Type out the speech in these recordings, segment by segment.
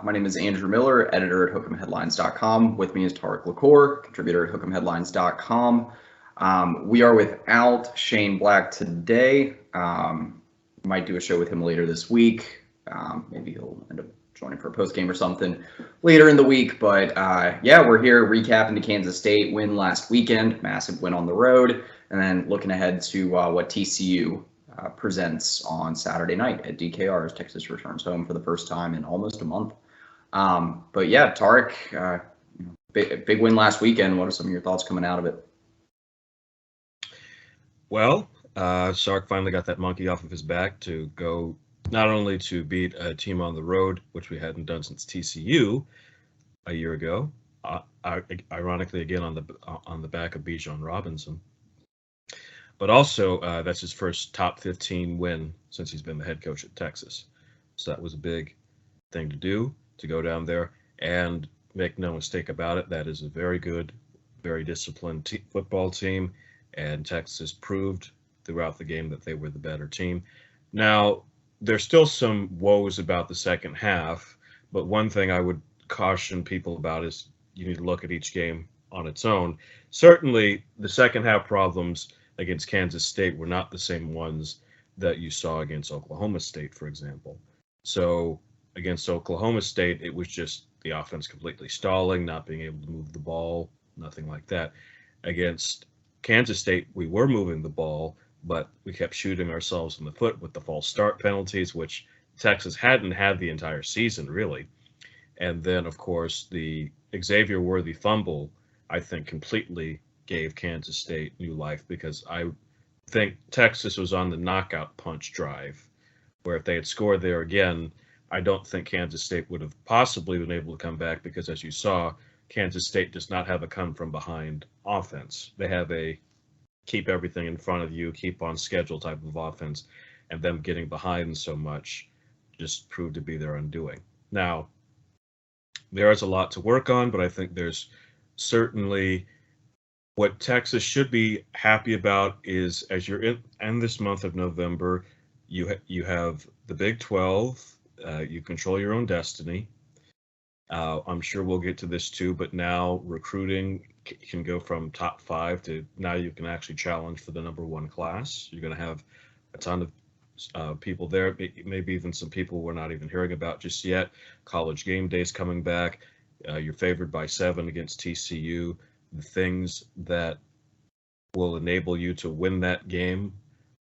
My name is Andrew Miller, editor at Hook'emHeadlines.com. With me is Tarik LaCour, contributor at Hook'emHeadlines.com. We are without Shane Black today. Might do a show with him later this week. Maybe he'll end up joining for a post game or something later in the week. But yeah, we're here recapping the Kansas State win last weekend, massive win on the road, and then looking ahead to what TCU presents on Saturday night at DKR as Texas returns home for the first time in almost a month. But yeah, Tarik, big win last weekend. What are some of your thoughts coming out of it? Well, Sark finally got that monkey off of his back to go not only to beat a team on the road, which we hadn't done since TCU a year ago, ironically again on the back of Bijan Robinson, but also that's his first top 15 win since he's been the head coach at Texas. So that was a big thing to do, to go down there and make no mistake about it. That is a very good, very disciplined football team, and Texas proved throughout the game that they were the better team. Now, there's still some woes about the second half, but one thing I would caution people about is you need to look at each game on its own. Certainly, the second half problems against Kansas State were not the same ones that you saw against Oklahoma State, for example. So against Oklahoma State, it was just the offense completely stalling, not being able to move the ball, nothing like that. Against Kansas State, we were moving the ball, but we kept shooting ourselves in the foot with the false start penalties, which Texas hadn't had the entire season, really. And then, of course, the Xavier Worthy fumble, I think, completely gave Kansas State new life, because I think Texas was on the knockout punch drive, where if they had scored there again, I don't think Kansas State would have possibly been able to come back, because as you saw, Kansas State does not have a come from behind offense. They have a keep everything in front of you, keep on schedule type of offense, and them getting behind so much just proved to be their undoing. Now, there is a lot to work on, but I think there's certainly what Texas should be happy about is, as you're in this month of November, you have the Big 12. You control your own destiny. I'm sure we'll get to this too, but now recruiting can go from top 5 to now you can actually challenge for the number 1 class. You're going to have a ton of people there, maybe even some people we're not even hearing about just yet. College game days coming back. You're favored by 7 against TCU. The things that will enable you to win that game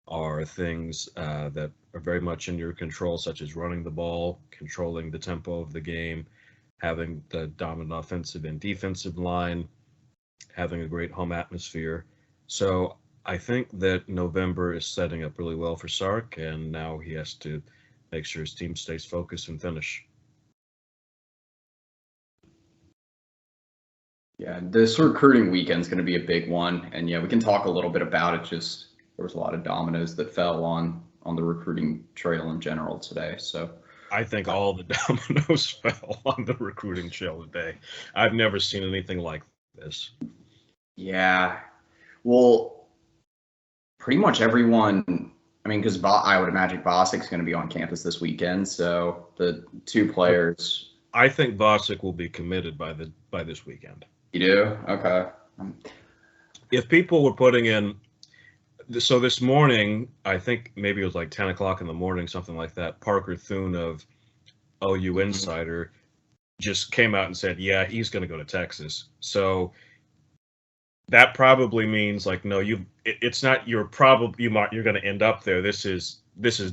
are things that are very much in your control, such as running the ball, controlling the tempo of the game, having the dominant offensive and defensive line, having a great home atmosphere. So I think that November is setting up really well for Sark, and now he has to make sure his team stays focused and finish. Yeah, this recruiting weekend is going to be a big one, and yeah, we can talk a little bit about it. Just there was a lot of dominoes that fell on the recruiting trail in general today. So I think all the dominoes fell on the recruiting trail today. I've never seen anything like this. Yeah, well, pretty much everyone. I mean, because I would imagine Vasek's going to be on campus this weekend. So the 2 players. I think Vasek will be committed by this weekend. You do? Okay. If people were putting in, so this morning, I think maybe it was like 10 o'clock in the morning, something like that, Parker Thune of OU Insider just came out and said, yeah, he's going to go to Texas. So that probably means like, no, it's not, you're going to end up there. This is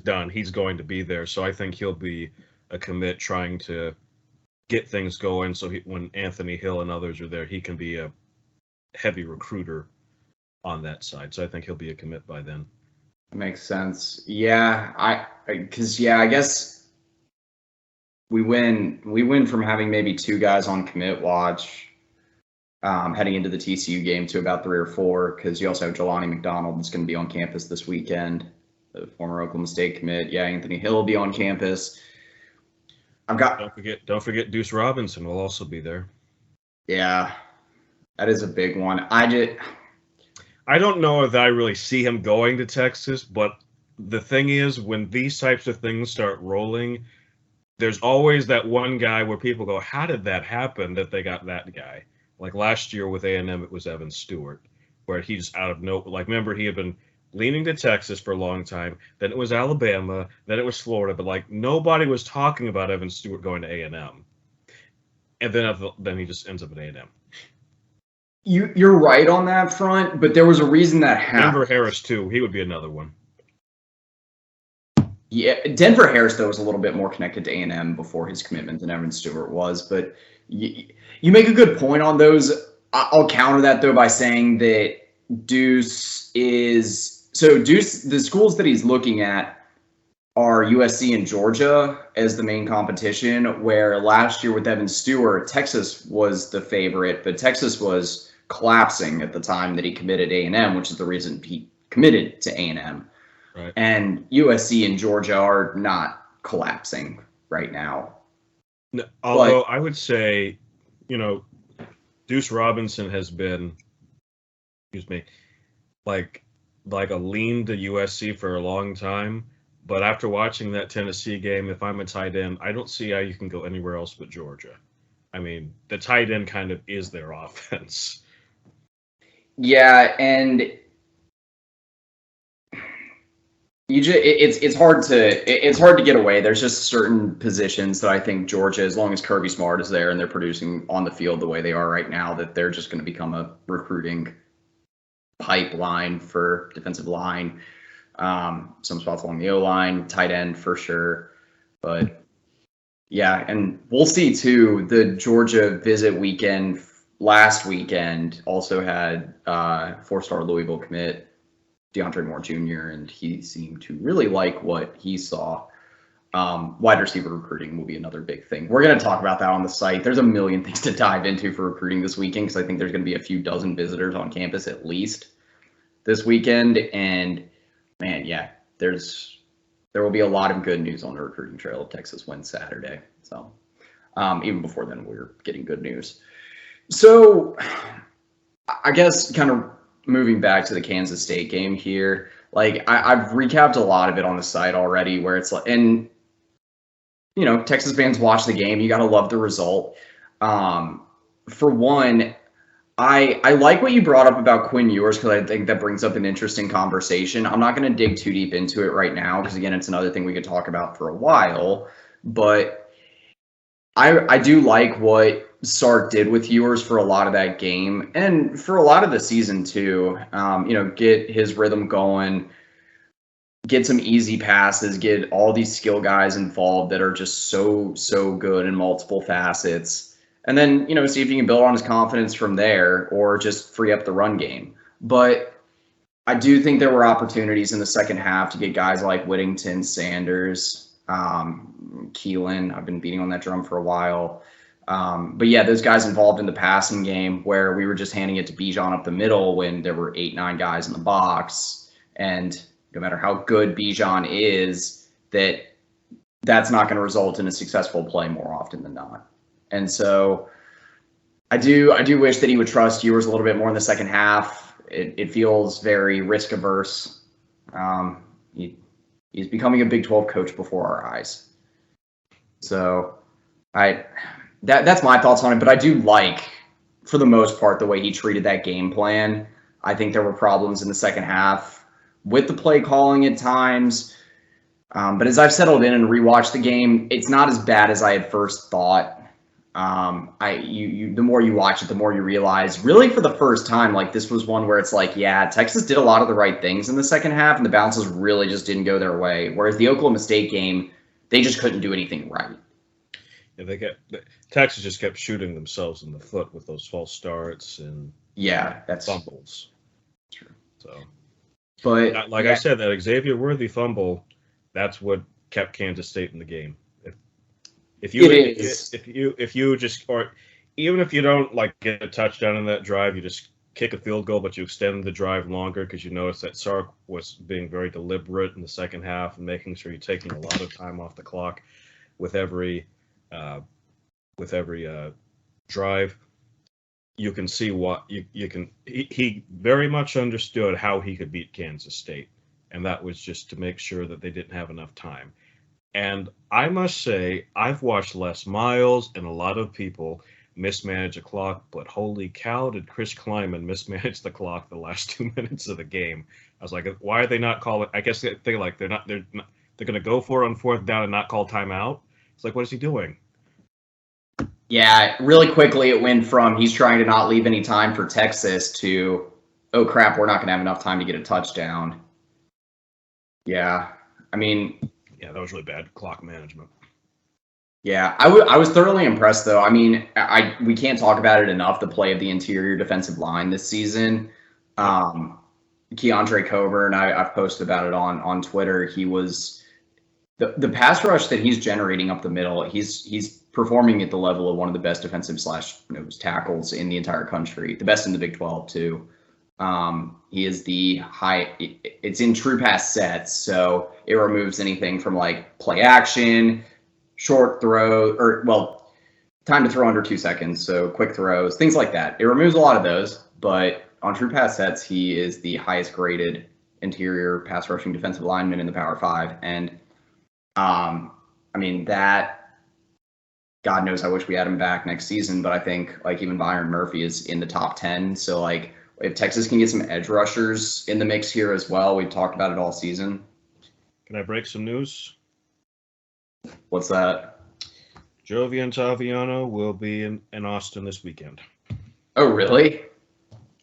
done. He's going to be there. So I think he'll be a commit, trying to get things going, so when Anthony Hill and others are there, he can be a heavy recruiter on that side. So I think he'll be a commit by then. That makes sense. Yeah, I guess we win from having maybe 2 guys on commit watch heading into the TCU game to about 3 or 4, because you also have Jelani McDonald that's going to be on campus this weekend, the former Oklahoma State commit. Yeah, Anthony Hill will be on campus. Don't forget Deuce Robinson will also be there. Yeah, that is a big one. I don't know if I really see him going to Texas, but the thing is, when these types of things start rolling, there's always that one guy where people go, how did that happen that they got that guy? Like last year with A&M, it was Evan Stewart, where he's out of no, like, remember he had been leaning to Texas for a long time. Then it was Alabama. Then it was Florida. But like nobody was talking about Evan Stewart going to A&M. And then he just ends up at A&M. You're right on that front, but there was a reason that happened. Denver Harris too. He would be another one. Yeah, Denver Harris though was a little bit more connected to A&M before his commitment than Evan Stewart was. But you make a good point on those. I'll counter that though by saying that Deuce, the schools that he's looking at are USC and Georgia as the main competition, where last year with Evan Stewart, Texas was the favorite, but Texas was collapsing at the time that he committed A&M, which is the reason he committed to A&M. Right. And USC and Georgia are not collapsing right now. No, although I would say, Deuce Robinson has been, like a lean to USC for a long time. But after watching that Tennessee game, if I'm a tight end, I don't see how you can go anywhere else but Georgia. I mean, the tight end kind of is their offense. Yeah, and it's hard to get away. There's just certain positions that I think Georgia, as long as Kirby Smart is there and they're producing on the field the way they are right now, that they're just going to become a recruiting pipeline for defensive line. Some spots along the O-line, tight end for sure. But yeah, and we'll see too. The Georgia visit weekend last weekend also had 4-star Louisville commit DeAndre Moore Jr., and he seemed to really like what he saw. Wide receiver recruiting will be another big thing. We're going to talk about that on the site. There's a million things to dive into for recruiting this weekend because I think there's going to be a few dozen visitors on campus at least this weekend. And man, yeah, there will be a lot of good news on the recruiting trail if Texas wins Saturday. So even before then, we're getting good news. So I guess kind of moving back to the Kansas State game here, like I've recapped a lot of it on the site already where it's like, and Texas fans watch the game. You got to love the result. For one, I like what you brought up about Quinn Ewers because I think that brings up an interesting conversation. I'm not going to dig too deep into it right now because, again, it's another thing we could talk about for a while. But I do like what Sark did with Ewers for a lot of that game and for a lot of the season too. Get his rhythm going, get some easy passes, get all these skill guys involved that are just so good in multiple facets. And then, see if you can build on his confidence from there or just free up the run game. But I do think there were opportunities in the second half to get guys like Whittington, Sanders, Keelan. I've been beating on that drum for a while. But yeah, those guys involved in the passing game where we were just handing it to Bijan up the middle when there were 8-9 guys in the box. And no matter how good Bijan is, that's not going to result in a successful play more often than not. And so I do wish that he would trust Ewers a little bit more in the second half. It feels very risk averse. He's becoming a Big 12 coach before our eyes. So that's my thoughts on it. But I do like, for the most part, the way he treated that game plan. I think there were problems in the second half with the play calling at times. But as I've settled in and rewatched the game, it's not as bad as I had first thought. The more you watch it, the more you realize, really for the first time, like this was one where it's like, yeah, Texas did a lot of the right things in the second half, and the bounces really just didn't go their way. Whereas the Oklahoma State game, they just couldn't do anything right. Yeah, Texas just kept shooting themselves in the foot with those false starts and that's fumbles. True. So, but I said, that Xavier Worthy fumble, that's what kept Kansas State in the game. If you just, or even if you don't get a touchdown in that drive, you just kick a field goal, but you extend the drive longer because you notice that Sark was being very deliberate in the second half and making sure you're taking a lot of time off the clock with every drive. You can see what you can. He very much understood how he could beat Kansas State, and that was just to make sure that they didn't have enough time. And I must say, I've watched Les Miles and a lot of people mismanage a clock, but holy cow, did Chris Kleiman mismanage the clock the last 2 minutes of the game? I was like, why are they not calling? I guess they're like they're going to go for it on fourth down and not call timeout. It's like, what is he doing? Yeah, really quickly it went from he's trying to not leave any time for Texas to, oh crap, we're not going to have enough time to get a touchdown. Yeah, I mean, yeah, that was really bad clock management. Yeah, I was thoroughly impressed though. I mean, we can't talk about it enough. The play of the interior defensive line this season, Keandre Coburn. I've posted about it on Twitter. He was the pass rush that he's generating up the middle. He's performing at the level of one of the best defensive / nose tackles in the entire country. The best in the Big 12 too. He is the high. It's in true pass sets, so it removes anything from like play action, short throw, or well, time to throw under 2 seconds, so quick throws, things like that. It removes a lot of those, but on true pass sets, he is the highest graded interior pass rushing defensive lineman in the Power 5. And I mean, that, God knows, I wish we had him back next season, but I think like even Byron Murphy is in the top 10. So like if Texas can get some edge rushers in the mix here as well, we've talked about it all season. Can I break some news? What's that? Jovian Taviano will be in Austin this weekend. Oh, really?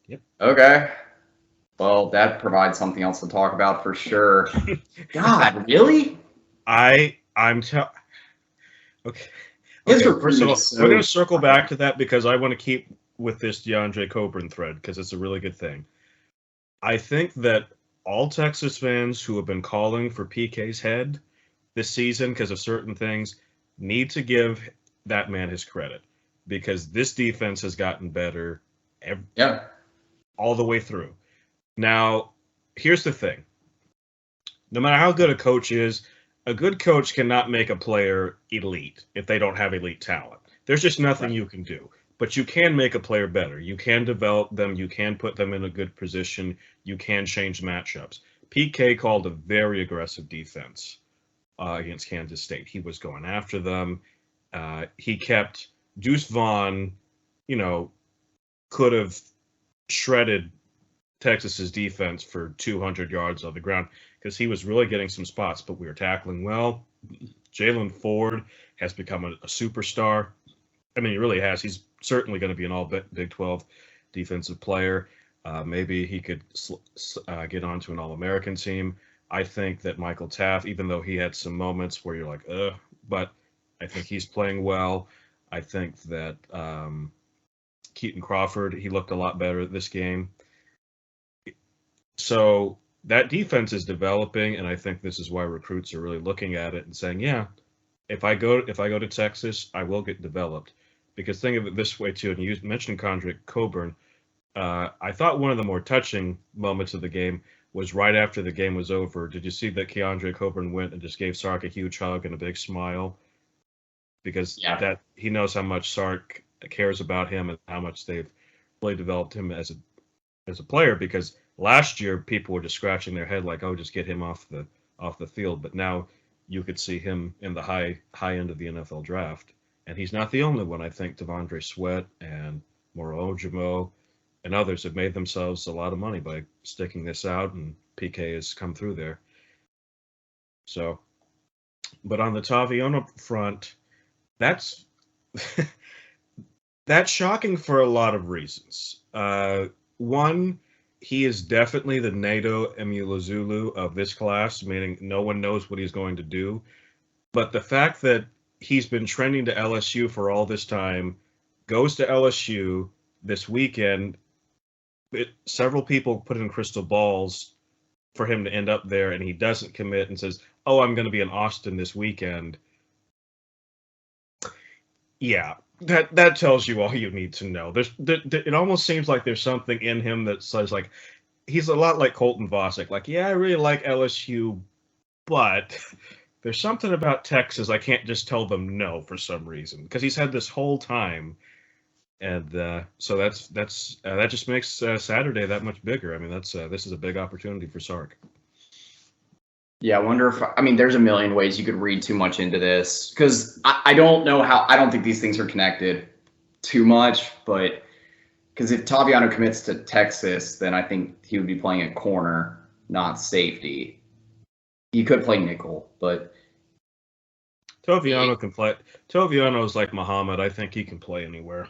Yep. Okay. Well, that provides something else to talk about for sure. God, really? Okay. First of all, we're going to circle back to that because I want to keep with this DeAndre Coburn thread because it's a really good thing. I think that all Texas fans who have been calling for PK's head this season because of certain things need to give that man his credit because this defense has gotten better all the way through. Now, here's the thing. No matter how good a coach is, a good coach cannot make a player elite if they don't have elite talent. There's just nothing you can do. But you can make a player better. You can develop them. You can put them in a good position. You can change matchups. PK called a very aggressive defense against Kansas State. He was going after them. He kept Deuce Vaughn, could have shredded Texas's defense for 200 yards on the ground because he was really getting some spots, but we were tackling well. Jalen Ford has become a superstar. I mean, he really has. He's certainly going to be an all Big 12 defensive player. Maybe he could get onto an All-American team. I think that Michael Taft, even though he had some moments where you're like, but I think he's playing well. I think that Keaton Crawford, he looked a lot better this game. So that defense is developing, and I think this is why recruits are really looking at it and saying, yeah, if I go to Texas, I will get developed. Because think of it this way too, and you mentioned Keandre Coburn. I thought one of the more touching moments of the game was right after the game was over. Did you see that Keandre Coburn went and just gave Sark a huge hug and a big smile? Because that he knows how much Sark cares about him and how much they've really developed him as a player. Because last year people were just scratching their head like, oh, just get him off the field. But now you could see him in the high end of the NFL draft. And he's not the only one. I think Devondre Sweat and Moro Ojimo and others have made themselves a lot of money by sticking this out, and PK has come through there. So, but on the Taviano front, that's shocking for a lot of reasons. One, he is definitely the NATO Emulazulu of this class, meaning no one knows what he's going to do. But the fact that he's been trending to LSU for all this time, goes to LSU this weekend, several people put in crystal balls for him to end up there, and he doesn't commit and says, oh, I'm going to be in Austin this weekend. Yeah, that tells you all you need to know. It almost seems like there's something in him that says, like, he's a lot like Colton Vasek. Like, yeah, I really like LSU, but there's something about Texas I can't just tell them no for some reason, because he's had this whole time. And so that just makes Saturday that much bigger. I mean, this is a big opportunity for Sark. Yeah, I wonder if, I mean, there's a million ways you could read too much into this because I don't know how, I don't think these things are connected too much, but because if Taviano commits to Texas, then I think he would be playing at corner, not safety. He could play nickel, but Toviano can play. Toviano is like Muhammad. I think he can play anywhere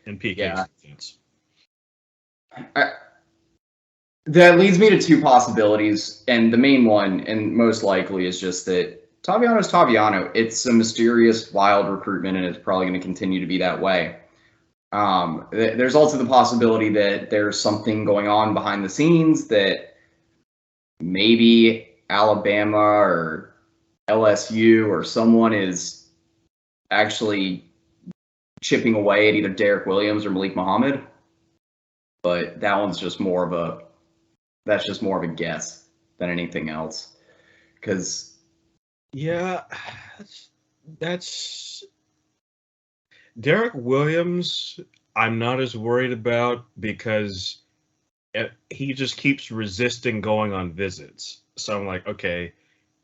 in PK's yeah. defense. That leads me to two possibilities, and the main one, and most likely, is just that Taviano's Taviano. It's a mysterious, wild recruitment, and it's probably going to continue to be that way. There's also the possibility that there's something going on behind the scenes that maybe Alabama or LSU or someone is actually chipping away at either Derek Williams or Malik Muhammad. But that one's just more of a guess than anything else. Because yeah, that's Derek Williams. I'm not as worried about because he just keeps resisting going on visits. So I'm like, okay,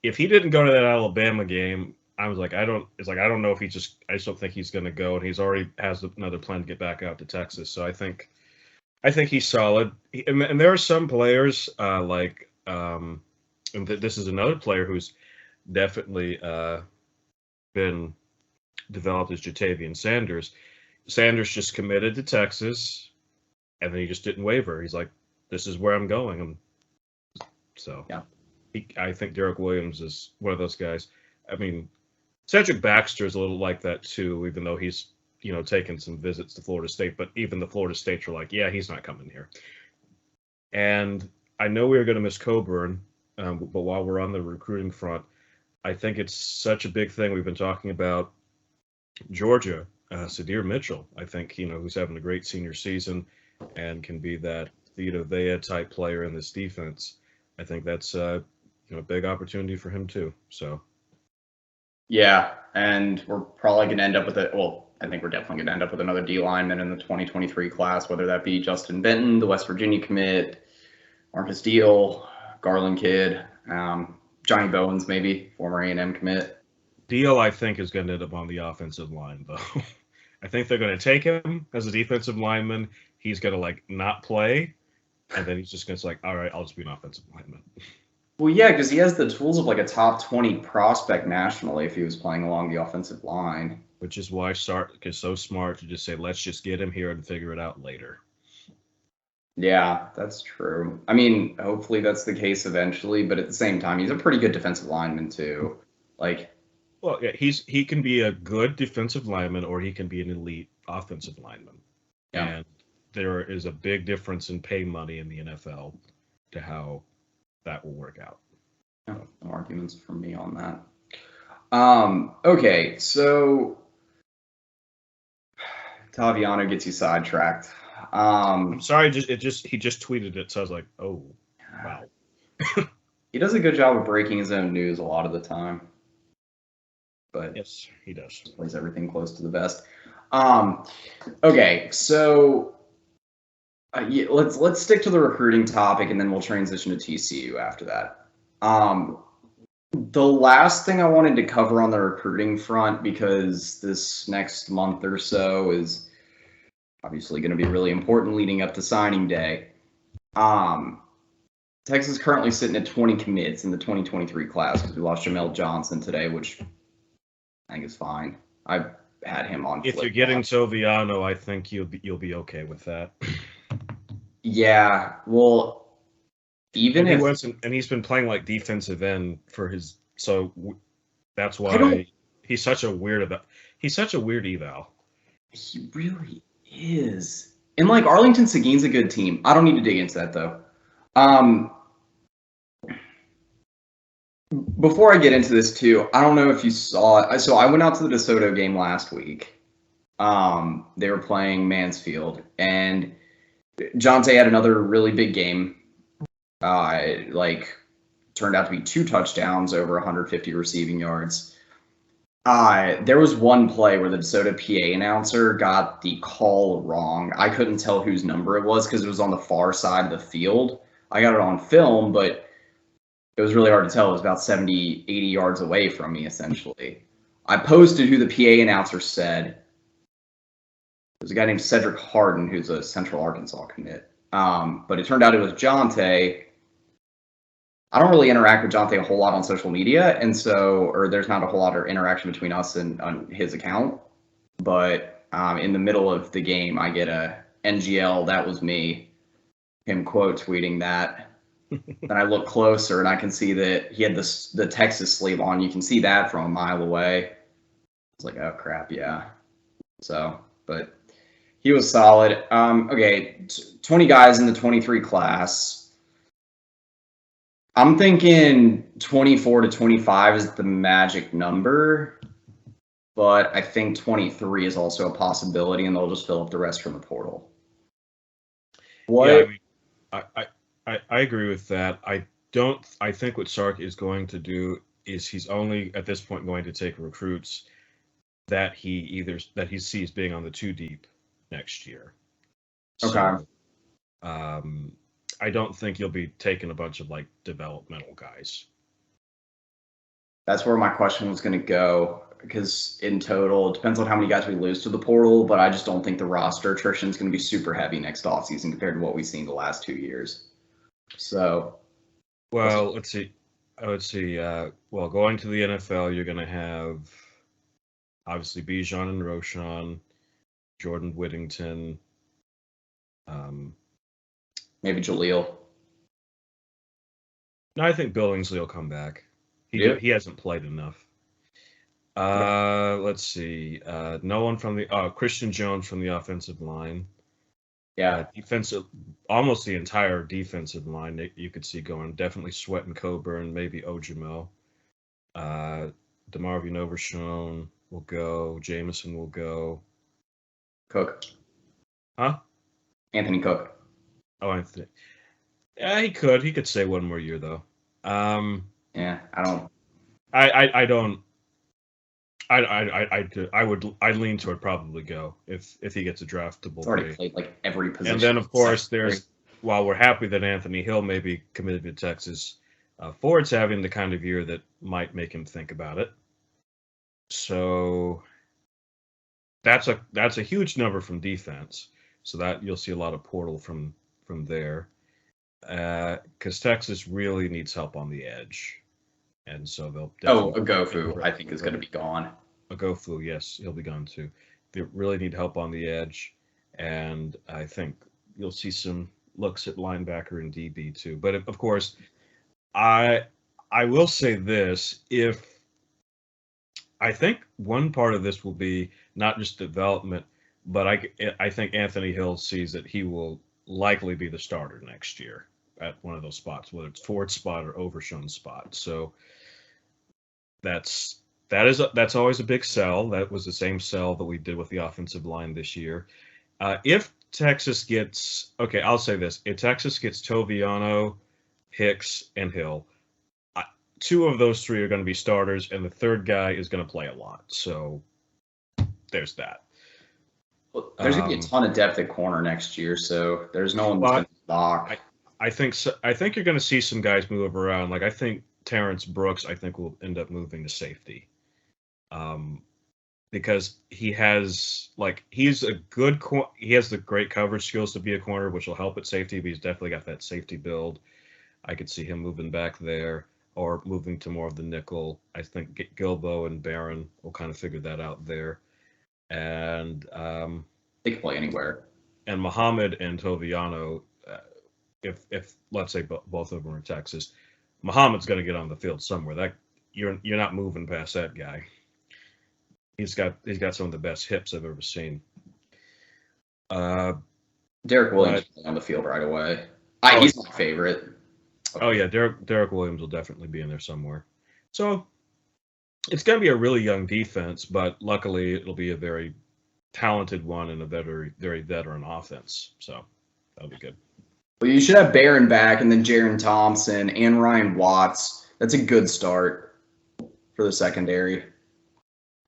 if he didn't go to that Alabama game, I was like, I don't know if I just don't think he's going to go, and he's already has another plan to get back out to Texas. So I think he's solid. And there are some players and this is another player who's definitely been developed as Jatavian Sanders. Sanders just committed to Texas, and then he just didn't waver. He's like, this is where I'm going. And so yeah. I think Derek Williams is one of those guys. I mean, Cedric Baxter is a little like that too, even though he's, taken some visits to Florida State. But even the Florida States are like, yeah, he's not coming here. And I know we are going to miss Coburn, but while we're on the recruiting front, I think it's such a big thing. We've been talking about Georgia, Sadir Mitchell. I think, who's having a great senior season and can be that Vita Vea type player in this defense. I think that's a big opportunity for him too. So, yeah, and we're probably going to end up with it. Well, I think we're definitely going to end up with another D lineman in the 2023 class, whether that be Justin Benton, the West Virginia commit, Marcus Deal, Garland Kid, Johnny Bowens, maybe former A&M commit. Deal, I think, is going to end up on the offensive line though. I think they're going to take him as a defensive lineman. He's going to not play, and then he's just going to all right, I'll just be an offensive lineman. Well, yeah, because he has the tools of a top 20 prospect nationally if he was playing along the offensive line. Which is why Sark is so smart to just say, let's just get him here and figure it out later. Yeah, that's true. I mean, hopefully that's the case eventually, but at the same time, he's a pretty good defensive lineman too. Well, yeah, he can be a good defensive lineman or he can be an elite offensive lineman. Yeah. And there is a big difference in pay money in the NFL to how that will work out. No arguments from me on that. Okay, so Taviano gets you sidetracked. I'm sorry, he just tweeted it, so I was like, oh, wow. He does a good job of breaking his own news a lot of the time. But yes, he does. Plays everything close to the vest. Okay, so let's stick to the recruiting topic, and then we'll transition to TCU after that. The last thing I wanted to cover on the recruiting front, because this next month or so is obviously going to be really important leading up to signing day. Texas is currently sitting at 20 commits in the 2023 class because we lost Jamel Johnson today, which I think is fine. I had him on. If you're getting Toviano, I think you'll be okay with that. Yeah, well, even and if he wasn't, and he's been playing defensive end for his, so that's why he's such a weird eval. He's such a weird eval. He really is. And Arlington Seguin's a good team. I don't need to dig into that though. Before I get into this too, I don't know if you saw it. So I went out to the DeSoto game last week. They were playing Mansfield, and Jonte had another really big game. Turned out to be 2 touchdowns, over 150 receiving yards. There was one play where the DeSoto PA announcer got the call wrong. I couldn't tell whose number it was because it was on the far side of the field. I got it on film, but it was really hard to tell. It was about 70, 80 yards away from me, essentially. I posted who the PA announcer said. There's a guy named Cedric Harden, who's a Central Arkansas commit. But it turned out it was Jonte. I don't really interact with Jonte a whole lot on social media, and so, or there's not a whole lot of interaction between us and on his account. But in the middle of the game, I get a NGL, that was me, him quote tweeting that. Then I look closer and I can see that he had the Texas sleeve on. You can see that from a mile away. It's like, oh crap, yeah. So, but he was solid. Okay, 20 guys in the 23 class. I'm thinking 24 to 25 is the magic number, but I think 23 is also a possibility, and they'll just fill up the rest from the portal. What? Yeah, I agree with that. I think what Sark is going to do is he's only at this point going to take recruits that he sees being on the 2 deep next year. Okay. So, I don't think you'll be taking a bunch of like developmental guys. That's where my question was going to go, because in total, it depends on how many guys we lose to the portal, but I just don't think the roster attrition is going to be super heavy next offseason compared to what we've seen the last 2 years. So, well, let's see. Well, going to the NFL, you're going to have obviously Bijan and Roshan, Jordan Whittington. Maybe Jaleel. No, I think Billingsley will come back. He hasn't played enough. Let's see. No one from the Christian Jones from the offensive line. Yeah, defensive, almost the entire defensive line you could see going. Definitely Sweat and Coburn, maybe Ojimo. DeMarvin Overshown will go. Jameson will go. Cook. Huh? Anthony Cook. Oh, Anthony. Yeah, he could. He could stay one more year though. Yeah, I don't. I'd lean toward probably go if he gets a draftable. He's already played like every position. And then of course while we're happy that Anthony Hill may be committed to Texas, Ford's having the kind of year that might make him think about it. So that's a huge number from defense. So that you'll see a lot of portal from there. Because Texas really needs help on the edge. And so they'll definitely... Agofu, I think, is going to be gone. Agofu, yes, he'll be gone too. They really need help on the edge. And I think you'll see some looks at linebacker and DB too. But of course, I will say this, I think one part of this will be not just development, but I think Anthony Hill sees that he will likely be the starter next year at one of those spots, whether it's Ford's spot or Overshown's spot. So that's always a big sell. That was the same sell that we did with the offensive line this year. If Texas gets, okay, I'll say this: if Texas gets Toviano, Hicks, and Hill, 2 of those 3 are going to be starters, and the 3rd guy is going to play a lot. So there's that. Well, there's going to be a ton of depth at corner next year, so there's no one that's going to block. I think so. I think you're going to see some guys move around. Like I think Terrence Brooks, will end up moving to safety, because he has the great coverage skills to be a corner, which will help at safety. But he's definitely got that safety build. I could see him moving back there or moving to more of the nickel. I think Gilbo and Barron will kind of figure that out there. And they can play anywhere. And Muhammad and Toviano, if let's say both of them are in Texas, Muhammad's going to get on the field somewhere. That you're not moving past that guy. He's got some of the best hips I've ever seen. Derek Williams on the field right away. He's my favorite. Okay. Oh yeah, Derek Williams will definitely be in there somewhere. So it's going to be a really young defense, but luckily it'll be a very talented one and a very, very veteran offense. So that'll be good. Well, you should have Barron back and then Jaron Thompson and Ryan Watts. That's a good start for the secondary.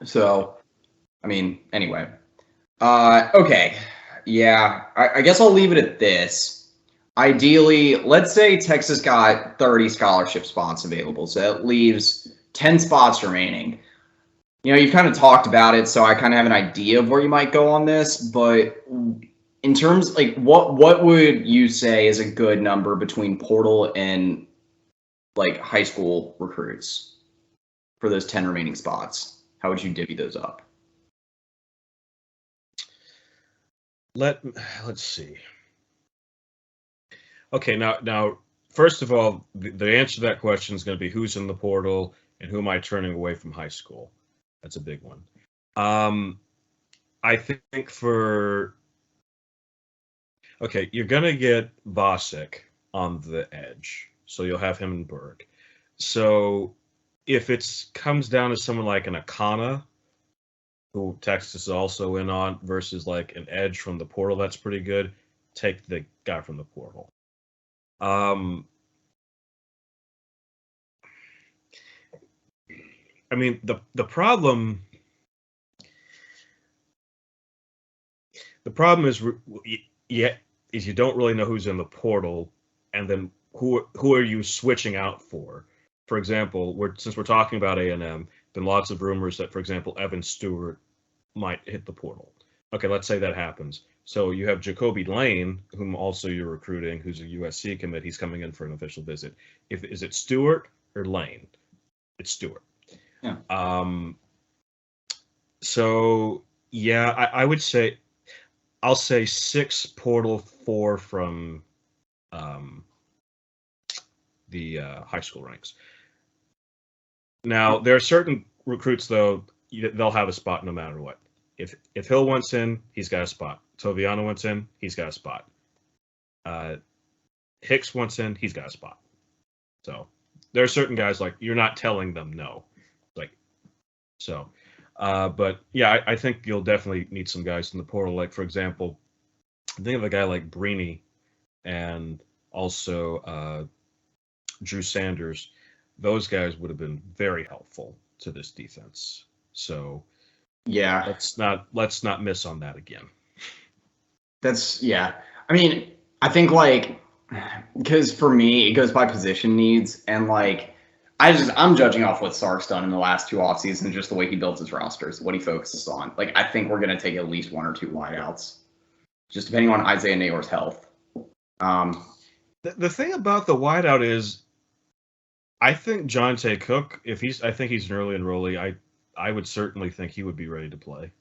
So, I mean, anyway. Okay. Yeah, I guess I'll leave it at this. ideally, let's say Texas got 30 scholarship spots available, so that leaves 10 spots remaining. You've kind of talked about it, so I kind of have an idea of where you might go on this, but in terms, like, what would you say is a good number between portal and, like, high school recruits for those 10 remaining spots? How would you divvy those up? Let's see. Okay, now, first of all, the answer to that question is going to be who's in the portal and who am I turning away from high school. That's a big one. I think you're going to get Vasek on the edge, so you'll have him and Berg. So if it comes down to someone like an Akana, who Texas is also in on, versus like an edge from the portal that's pretty good, take the guy from the portal. I mean, the problem is you don't really know who's in the portal, and then who are you switching out for? For example, since we're talking about A&M, been lots of rumors that, for example, Evan Stewart might hit the portal. Okay, let's say that happens. So you have Jacoby Lane, whom also you're recruiting, who's a USC commit. He's coming in for an official visit. Is it Stewart or Lane? It's Stewart. Yeah. So yeah, I would say I'll say 6 portal, 4 from the high school ranks. Now there are certain recruits though they'll have a spot no matter what. If Hill wants in, he's got a spot. Toviano wants in, he's got a spot. Hicks wants in, he's got a spot. So there are certain guys like you're not telling them no. But yeah, I think you'll definitely need some guys in the portal. Like, for example, think of a guy like Brini and also Drew Sanders. Those guys would have been very helpful to this defense. So yeah, let's not miss on that again. I mean, I think because for me it goes by position needs, and I'm judging off what Sark's done in the last 2 off seasons, just the way he builds his rosters, what he focuses on. I think we're going to take at least 1 or 2 wideouts, just depending on Isaiah Nayor's health. The thing about the wideout is, I think Jonte Cook, I think he's an early enrollee, I would certainly think he would be ready to play.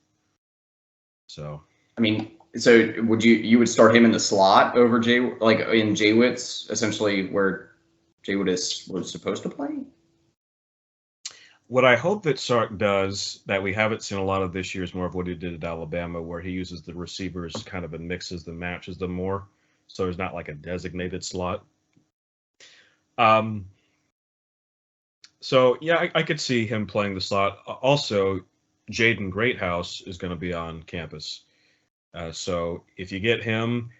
So, I mean, so you would start him in the slot over in Jaywitt's, essentially where Jaywood was supposed to play? What I hope that Sark does that we haven't seen a lot of this year is more of what he did at Alabama, where he uses the receivers kind of and mixes them, matches them more. So there's not like a designated slot. So yeah, I could see him playing the slot. Also, Jaden Greathouse is going to be on campus. So if you get him,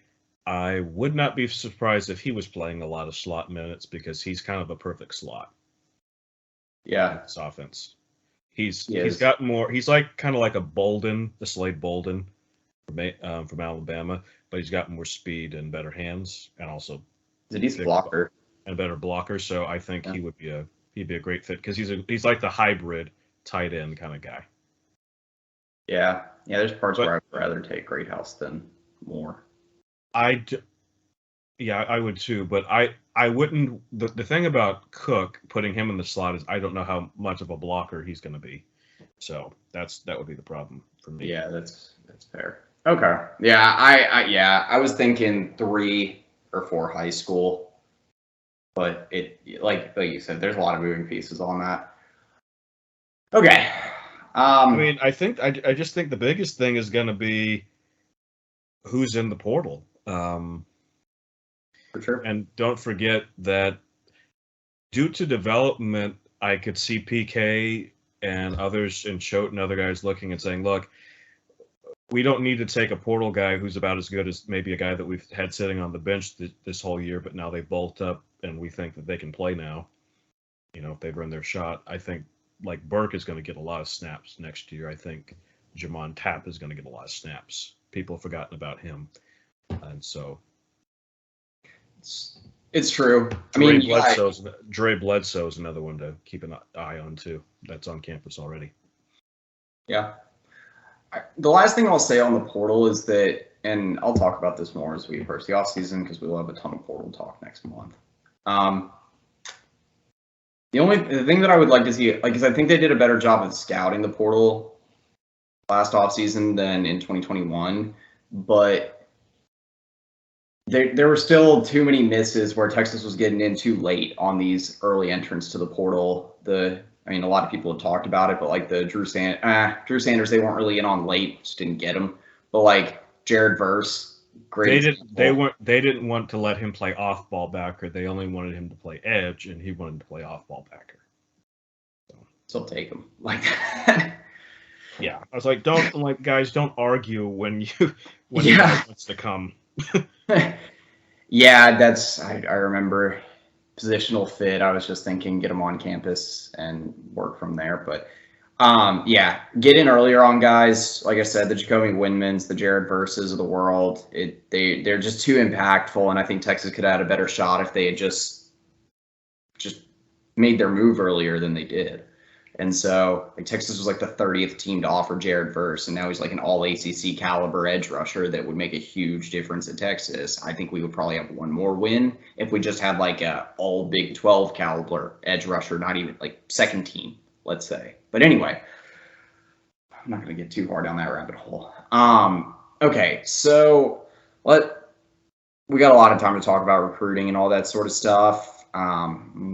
I would not be surprised if he was playing a lot of slot minutes because he's kind of a perfect slot. Yeah. This offense. He's got more. He's kind of like a Bolden, the Slade Bolden from Alabama, but he's got more speed and better hands, and also he's a decent blocker and a better blocker. So I think he'd be a great fit because he's like the hybrid tight end kind of guy. Yeah. There's parts where I'd rather take Greathouse than Moore. I would too, but I wouldn't. The thing about Cook, putting him in the slot, is I don't know how much of a blocker he's going to be. So that would be the problem for me. Yeah, that's fair. Okay. Yeah, I was thinking 3 or 4 high school, but it like you said, there's a lot of moving pieces on that. Okay. I mean, I just think the biggest thing is going to be who's in the portal. For sure. And don't forget that due to development, I could see PK and others and Choate and other guys looking and saying, look, we don't need to take a portal guy who's about as good as maybe a guy that we've had sitting on the bench this whole year, but now they bolt up and we think that they can play now. If they've run their shot. I think like Burke is going to get a lot of snaps next year. I think Jamon Tapp is going to get a lot of snaps. People have forgotten about him. And so. It's true. I Dre mean, yeah, Bledsoe's another one to keep an eye on too. That's on campus already. yeah. The last thing I'll say on the portal is that, and I'll talk about this more as we approach the offseason because we'll have a ton of portal talk next month. The thing that I would like to see, because I think they did a better job of scouting the portal last offseason than in 2021, but there were still too many misses where Texas was getting in too late on these early entrants to the portal. A lot of people have talked about it, but like the Drew Sanders, they weren't really in on late, just didn't get him. But like Jared Verse, great. They didn't want to let him play off-ball backer. They only wanted him to play edge, and he wanted to play off-ball backer. So take him like that. Yeah, I was like, guys, don't argue when you wants to come. Yeah, I remember positional fit. I was just thinking get him on campus and work from there. But get in earlier on guys. Like I said, the Jacoby Windmans, the Jared Verses of the world. They're just too impactful, and I think Texas could have had a better shot if they had just made their move earlier than they did. And so Texas was like the 30th team to offer Jared Verse, and now he's like an all ACC caliber edge rusher that would make a huge difference at Texas. I think we would probably have one more win if we just had like a all Big 12 caliber edge rusher, not even like second team, let's say. But anyway, I'm not going to get too far down that rabbit hole. Okay, so we got a lot of time to talk about recruiting and all that sort of stuff.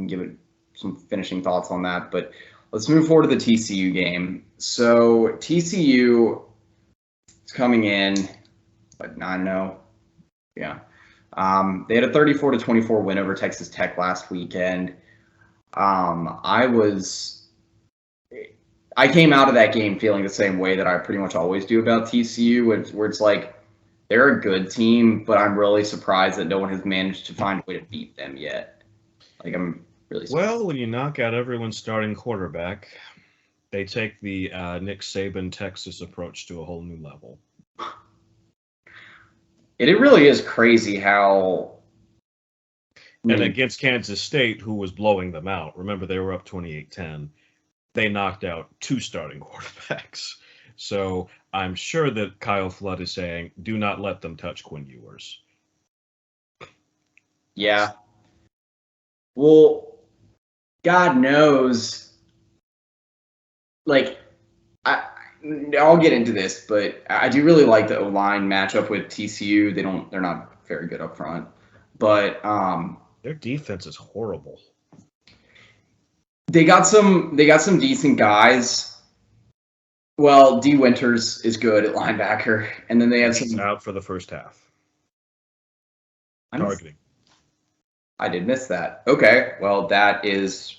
Give it some finishing thoughts on that, but let's move forward to the TCU game. So TCU is coming in, 9-0. Yeah. They had a 34-24 win over Texas Tech last weekend. I came out of that game feeling the same way that I pretty much always do about TCU, where it's like they're a good team, but I'm really surprised that no one has managed to find a way to beat them yet. Like I'm really surprised. Well, when you knock out everyone's starting quarterback, they take the Nick Saban Texas approach to a whole new level. It really is crazy how. And against Kansas State, who was blowing them out, remember they were up 28-10. They knocked out two starting quarterbacks. So I'm sure that Kyle Flood is saying, do not let them touch Quinn Ewers. Yeah. Well, God knows, like, I'll get into this, but I do really like the O-line matchup with TCU. They're not very good up front, but their defense is horrible. They got some decent guys. Well, D. Winters is good at linebacker, and then they had some out for the first half. Targeting. I did miss that. Okay, well that's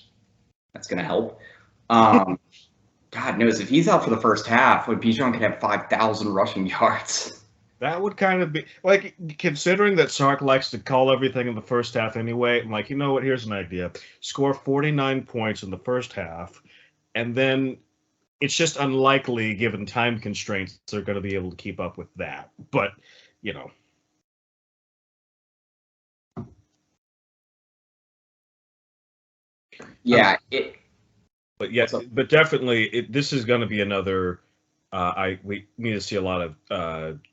going to help. God knows if he's out for the first half, Bijan could have 5,000 rushing yards. That would kind of be like, considering that Sark likes to call everything in the first half anyway. I'm like, you know what? Here's an idea: score 49 points in the first half, and then it's just unlikely, given time constraints, they're going to be able to keep up with that. But yeah, but definitely, this is going to be another. We need to see a lot of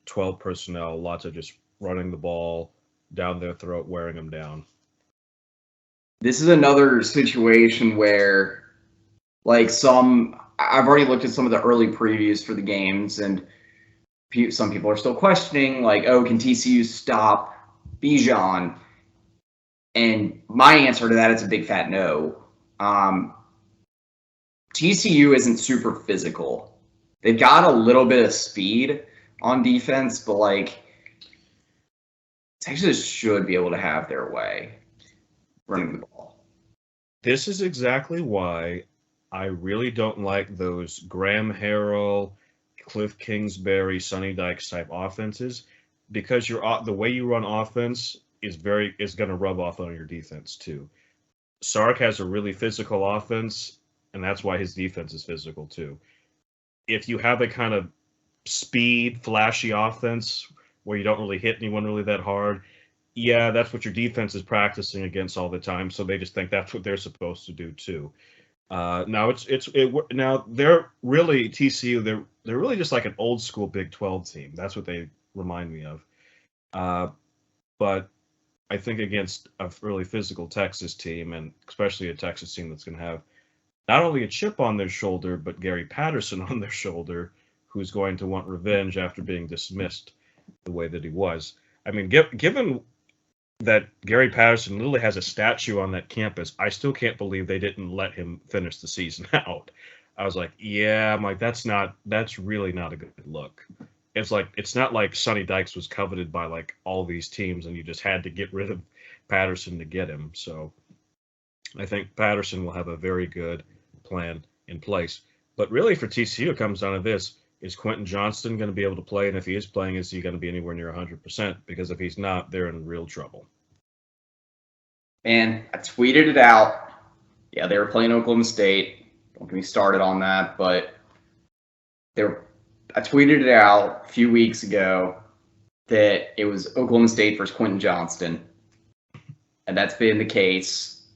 12 personnel, lots of just running the ball down their throat, wearing them down. This is another situation where, like, I've already looked at some of the early previews for the games, and some people are still questioning, like, oh, can TCU stop Bijan? And my answer to that is a big fat no. TCU isn't super physical. They've got a little bit of speed on defense, but like Texas should be able to have their way running the ball. This is exactly why I really don't like those Graham Harrell, Cliff Kingsbury, Sonny Dykes type offenses, because the way you run offense is going to rub off on your defense too. Sark has a really physical offense, and that's why his defense is physical too. If you have a kind of speed, flashy offense where you don't really hit anyone really that hard, yeah, that's what your defense is practicing against all the time. So they just think that's what they're supposed to do too. Now now they're really TCU. They're really just like an old school Big 12 team. That's what they remind me of. But I think against a really physical Texas team, and especially a Texas team that's going to have not only a chip on their shoulder, but Gary Patterson on their shoulder, who's going to want revenge after being dismissed the way that he was. I mean, given that Gary Patterson literally has a statue on that campus, I still can't believe they didn't let him finish the season out. I was like, yeah, I'm like, that's really not a good look. It's not like Sonny Dykes was coveted by like all these teams and you just had to get rid of Patterson to get him. So I think Patterson will have a very good plan in place. But really for TCU, it comes down to this. Is Quentin Johnston going to be able to play? And if he is playing, is he going to be anywhere near 100%? Because if he's not, they're in real trouble. And I tweeted it out. Yeah, they were playing Oklahoma State. Don't get me started on that, but I tweeted it out a few weeks ago that it was Oklahoma State versus Quentin Johnston. And that's been the case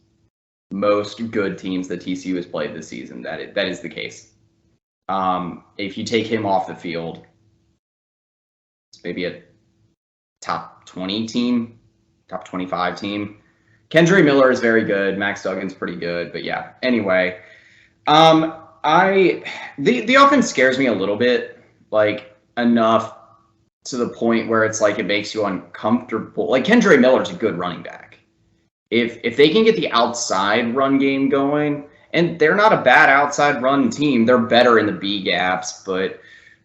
most good teams that TCU has played this season. That is the case. If you take him off the field, it's maybe a top 20 team, top 25 team. Kendra Miller is very good. Max Duggan's pretty good. But yeah, anyway, the offense scares me a little bit, like enough to the point where it's like it makes you uncomfortable. Like Kendra Miller's a good running back. If they can get the outside run game going, and they're not a bad outside run team, they're better in the B gaps, but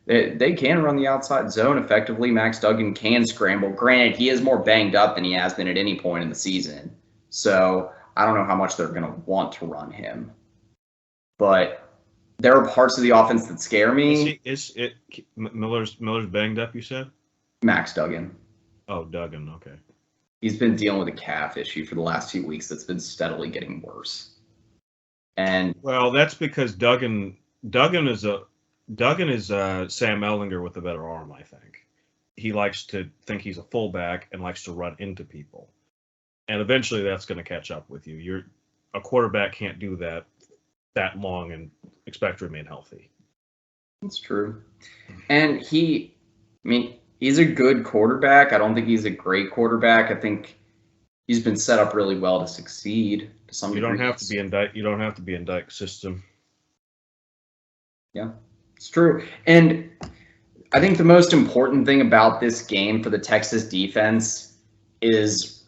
they can run the outside zone effectively. Max Duggan can scramble. Granted, he is more banged up than he has been at any point in the season. So I don't know how much they're going to want to run him. But there are parts of the offense that scare me. Miller's banged up, you said? Max Duggan. Oh, Duggan, okay. He's been dealing with a calf issue for the last few weeks that's been steadily getting worse. And well, that's because Duggan is Sam Ellinger with a better arm, I think. He likes to think he's a fullback and likes to run into people. And eventually that's going to catch up with you. A quarterback can't do that long and expect to remain healthy. That's true. And he's a good quarterback. I don't think he's a great quarterback. I think he's been set up really well to succeed to some degree. You don't have to be in Dyke's system. Yeah, it's true. And I think the most important thing about this game for the Texas defense is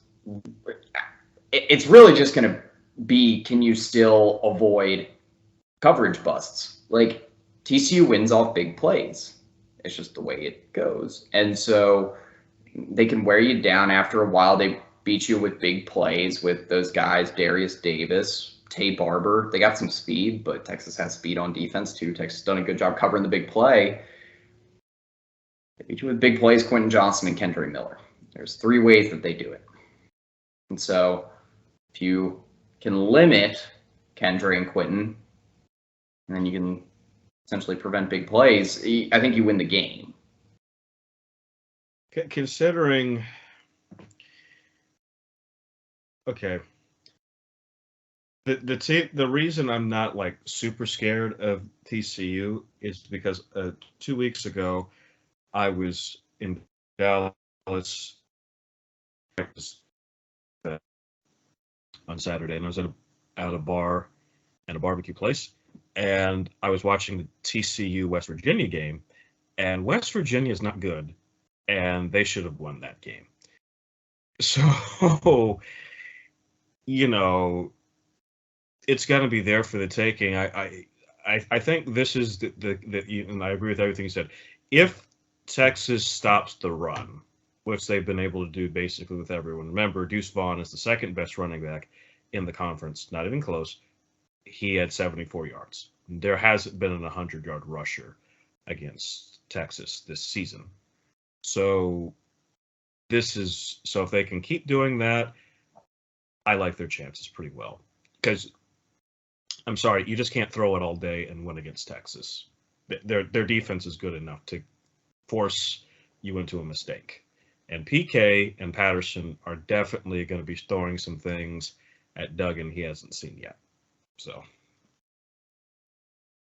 it's really just going to be, can you still avoid coverage busts? Like, TCU wins off big plays. It's just the way it goes. And so they can wear you down after a while. They beat you with big plays with those guys, Darius Davis, Tay Barber. They got some speed, but Texas has speed on defense too. Texas has done a good job covering the big play. They beat you with big plays, Quentin Johnston and Kendra Miller. There's 3 ways that they do it. And so if you can limit Kendra and Quentin, then you can essentially prevent big plays, I think you win the game. Considering, okay, the reason I'm not like super scared of TCU is because 2 weeks ago I was in Dallas on Saturday, and I was at a bar and a barbecue place, and I was watching the TCU West Virginia game, and West Virginia is not good, and they should have won that game. So, it's going to be there for the taking. I think this is and I agree with everything you said. If Texas stops the run, which they've been able to do basically with everyone. Remember, Deuce Vaughn is the second best running back in the conference, not even close. He had 74 yards. There hasn't been an 100-yard rusher against Texas this season. So if they can keep doing that, I like their chances pretty well. Because, I'm sorry, you just can't throw it all day and win against Texas. Their defense is good enough to force you into a mistake. And PK and Patterson are definitely going to be throwing some things at Duggan he hasn't seen yet. So,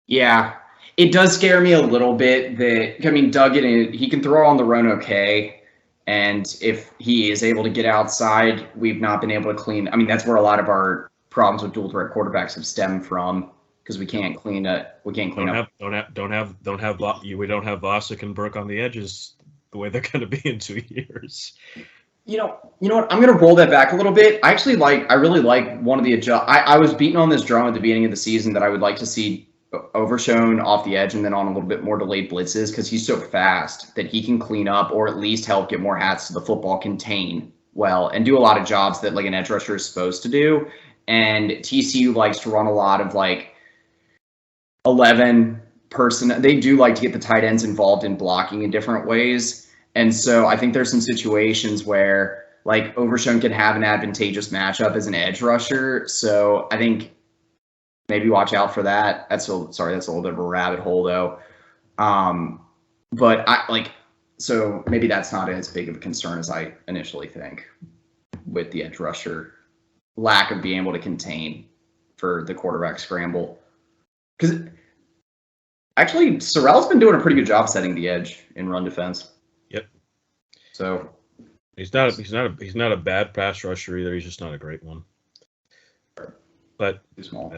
yeah, it does scare me a little bit that, I mean, Duggan, he can throw on the run okay. And if he is able to get outside, we've not been able to clean. I mean, that's where a lot of our problems with dual threat quarterbacks have stemmed from, because we can't clean up. We can't clean up. We don't have Vasek and Burke on the edges the way they're going to be in 2 years. You know what? I'm going to roll that back a little bit. I really like one of the I was beating on this drum at the beginning of the season that I would like to see Overshone off the edge and then on a little bit more delayed blitzes, because he's so fast that he can clean up or at least help get more hats to the football, contain well, and do a lot of jobs that like an edge rusher is supposed to do. And TCU likes to run a lot of like 11 person. They do like to get the tight ends involved in blocking in different ways. And so I think there's some situations where like Overshone can have an advantageous matchup as an edge rusher. So I think maybe watch out for that. That's a little bit of a rabbit hole though. But so maybe that's not as big of a concern as I initially think with the edge rusher lack of being able to contain for the quarterback scramble. Because actually, Sorrell's been doing a pretty good job setting the edge in run defense. Yep. So he's not a bad pass rusher either. He's just not a great one. But too small.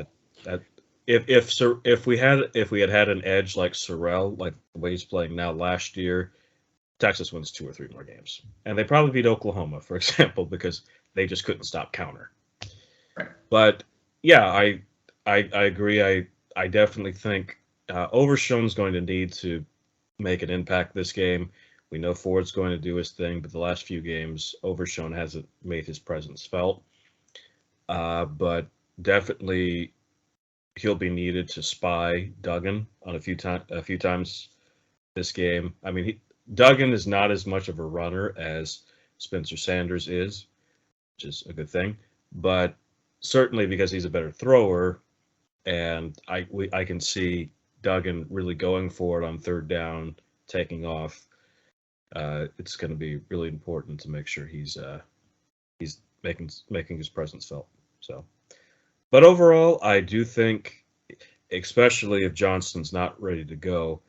If we had an edge like Sorrell, like the way he's playing now, last year, Texas wins 2 or 3 more games, and they probably beat Oklahoma, for example, because they just couldn't stop counter. Right. But yeah, I agree. I definitely think Overshone's going to need to make an impact this game. We know Ford's going to do his thing, but the last few games, Overshone hasn't made his presence felt. But definitely, he'll be needed to spy Duggan on a few times this game. I mean, Duggan is not as much of a runner as Spencer Sanders is, which is a good thing. But certainly because he's a better thrower, and I can see Duggan really going for it on third down, taking off. It's going to be really important to make sure he's making his presence felt. So, but overall, I do think, especially if Johnston's not ready to go,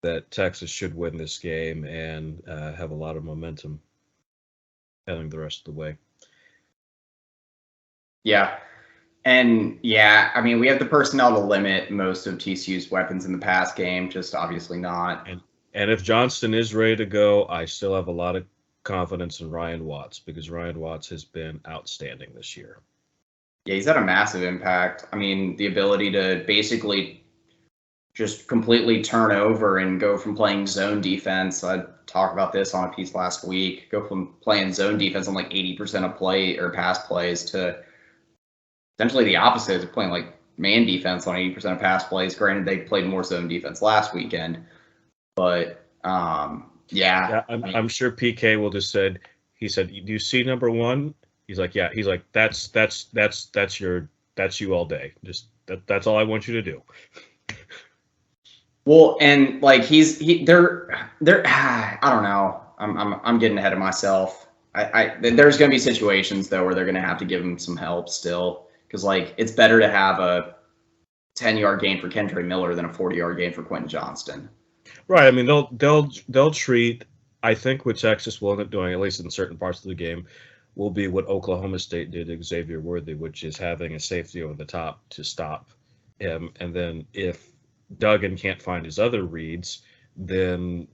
that Texas should win this game and have a lot of momentum heading the rest of the way. Yeah. And yeah, I mean, we have the personnel to limit most of TCU's weapons in the pass game, just obviously not. And if Johnston is ready to go, I still have a lot of confidence in Ryan Watts, because Ryan Watts has been outstanding this year. Yeah, he's had a massive impact. I mean, the ability to basically just completely turn over and go from playing zone defense. I talked about this on a piece last week. Go from playing zone defense on like 80% of play or pass plays to essentially the opposite of playing like man defense on 80% of pass plays. Granted, they played more zone defense last weekend, but yeah. I'm sure PK will just said, he said, "Do you see number 1?" He's like, "Yeah." He's like, "That's you all day. Just that's all I want you to do." Well, and like they're I don't know. I'm getting ahead of myself. There's going to be situations though where they're going to have to give him some help still, because like it's better to have a 10-yard gain for Kendra Miller than a 40-yard gain for Quentin Johnston. Right. I mean, they'll treat. I think what Texas will end up doing, at least in certain parts of the game, will be what Oklahoma State did to Xavier Worthy, which is having a safety over the top to stop him, and then if Duggan can't find his other reads, then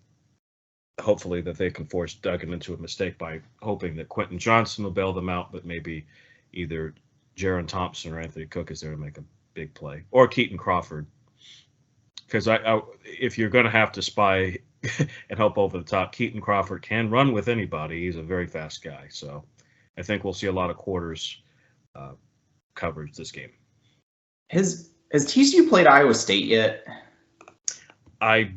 hopefully that they can force Duggan into a mistake by hoping that Quentin Johnston will bail them out, but maybe either Jaron Thompson or Anthony Cook is there to make a big play, or Keaton Crawford. Because if you're going to have to spy and help over the top, Keaton Crawford can run with anybody. He's a very fast guy. So I think we'll see a lot of quarters coverage this game. Has TCU played Iowa State yet? I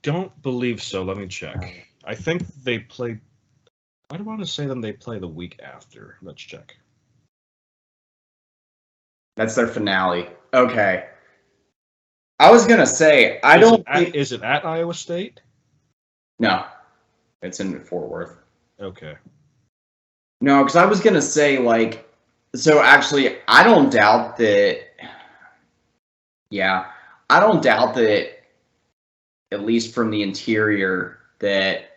don't believe so. Let me check. I think they played. I don't want to say them. They play the week after. Let's check. That's their finale. Okay. I was gonna say Is it at Iowa State? No, it's in Fort Worth. Okay. No, because I was going to say, like, so actually, I don't doubt that. Yeah, I don't doubt that, at least from the interior, that,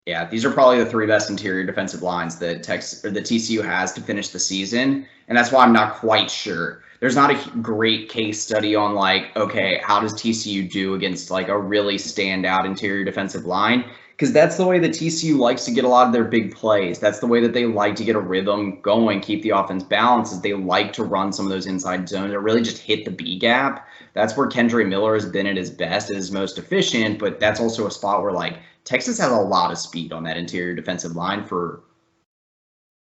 yeah, these are probably the three best interior defensive lines that the TCU has to finish the season, and that's why I'm not quite sure. There's not a great case study on, like, okay, how does TCU do against, like, a really standout interior defensive line? Because that's the way the TCU likes to get a lot of their big plays. That's the way that they like to get a rhythm going, keep the offense balanced, is they like to run some of those inside zones or really just hit the B gap. That's where Kendre Miller has been at his best, at his most efficient, but that's also a spot where, like, Texas has a lot of speed on that interior defensive line for